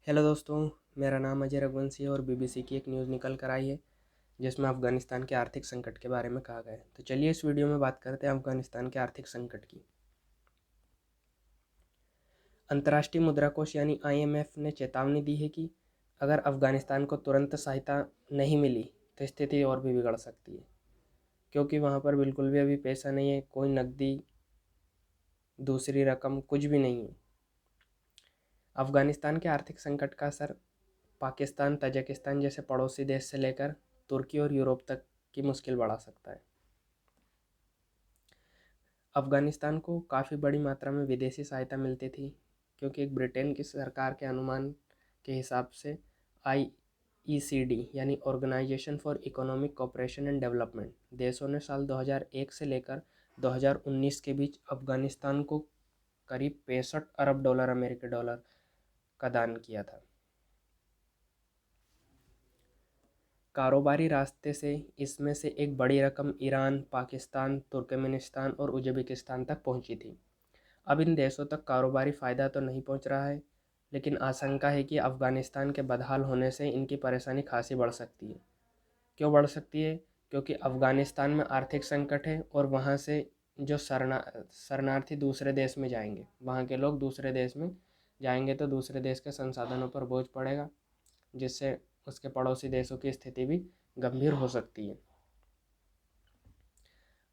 Hello दोस्तों, मेरा नाम अजय रघुवंशी है और बीबीसी की एक न्यूज़ निकल कर आई है जिसमें अफ़गानिस्तान के आर्थिक संकट के बारे में कहा गया है। तो चलिए इस वीडियो में बात करते हैं अफ़गानिस्तान के आर्थिक संकट की। अंतर्राष्ट्रीय मुद्रा कोष यानी IMF ने चेतावनी दी है कि अगर अफ़गानिस्तान को तुरंत सहायता नहीं मिली तो स्थिति और भी बिगड़ सकती है, क्योंकि वहाँ पर बिल्कुल भी अभी पैसा नहीं है, कोई नकदी, दूसरी रकम कुछ भी नहीं है। अफ़गानिस्तान के आर्थिक संकट का असर पाकिस्तान, तजाकिस्तान जैसे पड़ोसी देश से लेकर तुर्की और यूरोप तक की मुश्किल बढ़ा सकता है। अफ़गानिस्तान को काफ़ी बड़ी मात्रा में विदेशी सहायता मिलती थी, क्योंकि एक ब्रिटेन की सरकार के अनुमान के हिसाब से OECD यानी organisation for economic cooperation and development देशों ने साल 2001 से लेकर 2019 के बीच अफ़गानिस्तान को करीब 65 अरब डॉलर अमेरिकी डॉलर का दान किया था। कारोबारी रास्ते से इसमें से एक बड़ी रकम ईरान, पाकिस्तान, तुर्कमेनिस्तान और उज़्बेकिस्तान तक पहुंची थी। अब इन देशों तक कारोबारी फ़ायदा तो नहीं पहुंच रहा है, लेकिन आशंका है कि अफ़गानिस्तान के बदहाल होने से इनकी परेशानी खासी बढ़ सकती है। क्यों बढ़ सकती है? क्योंकि अफ़गानिस्तान में आर्थिक संकट है और वहाँ से जो शरणार्थी दूसरे देश में जाएंगे, वहाँ के लोग दूसरे देश में जाएंगे तो दूसरे देश के संसाधनों पर बोझ पड़ेगा, जिससे उसके पड़ोसी देशों की स्थिति भी गंभीर हो सकती है।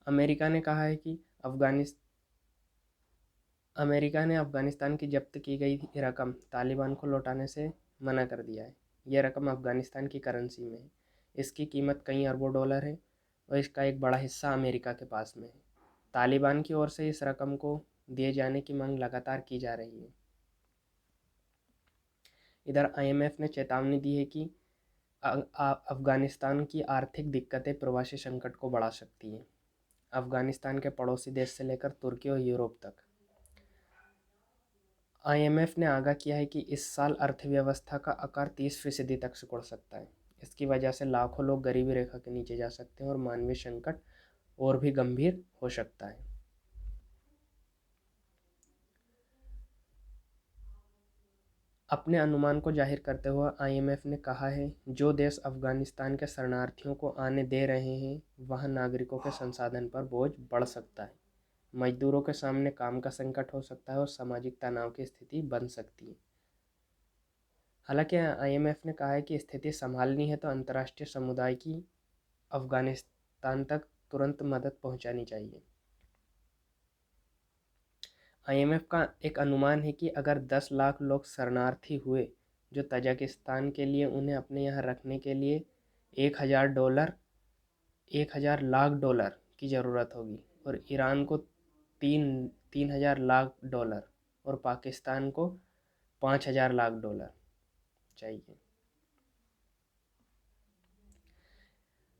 अमेरिका ने कहा है कि अमेरिका ने अफ़गानिस्तान की जब्त की गई रकम तालिबान को लौटाने से मना कर दिया है। यह रकम अफ़गानिस्तान की करेंसी में है। इसकी कीमत कई अरबों डॉलर है और इसका एक बड़ा हिस्सा अमेरिका के पास में है। तालिबान की ओर से इस रकम को दिए जाने की मांग लगातार की जा रही है। इधर IMF ने चेतावनी दी है कि अफ़गानिस्तान की आर्थिक दिक्कतें प्रवासी संकट को बढ़ा सकती हैं। अफ़गानिस्तान के पड़ोसी देश से लेकर तुर्की और यूरोप तक। IMF ने आगाह किया है कि इस साल अर्थव्यवस्था का आकार 30% तक सिकुड़ सकता है। इसकी वजह से लाखों लोग गरीबी रेखा के नीचे जा सकते हैं और मानवीय संकट और भी गंभीर हो सकता है। अपने अनुमान को जाहिर करते हुए IMF ने कहा है, जो देश अफ़गानिस्तान के शरणार्थियों को आने दे रहे हैं, वहाँ नागरिकों के संसाधन पर बोझ बढ़ सकता है। मजदूरों के सामने काम का संकट हो सकता है और सामाजिक तनाव की स्थिति बन सकती है। हालांकि IMF ने कहा है कि स्थिति संभालनी है तो अंतर्राष्ट्रीय समुदाय की अफ़गानिस्तान तक तुरंत मदद पहुंचानी चाहिए। IMF का एक अनुमान है कि अगर 10 लाख लोग शरणार्थी हुए, जो तजाकिस्तान के लिए उन्हें अपने यहाँ रखने के लिए 1,000 लाख डॉलर की ज़रूरत होगी, और ईरान को 3,000 लाख डॉलर और पाकिस्तान को 5,000 लाख डॉलर चाहिए।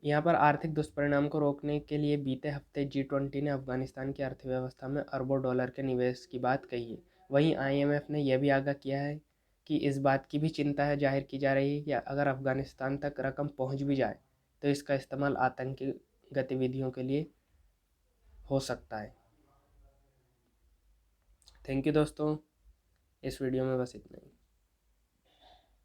यहाँ पर आर्थिक दुष्परिणाम को रोकने के लिए बीते हफ्ते G20 ने अफ़गानिस्तान की अर्थव्यवस्था में अरबों डॉलर के निवेश की बात कही है। वहीं IMF ने यह भी आगाह किया है कि इस बात की भी चिंता है जाहिर की जा रही है कि अगर अफ़गानिस्तान तक रकम पहुँच भी जाए तो इसका इस्तेमाल आतंकी गतिविधियों के लिए हो सकता है। थैंक यू दोस्तों, इस वीडियो में बस इतना ही।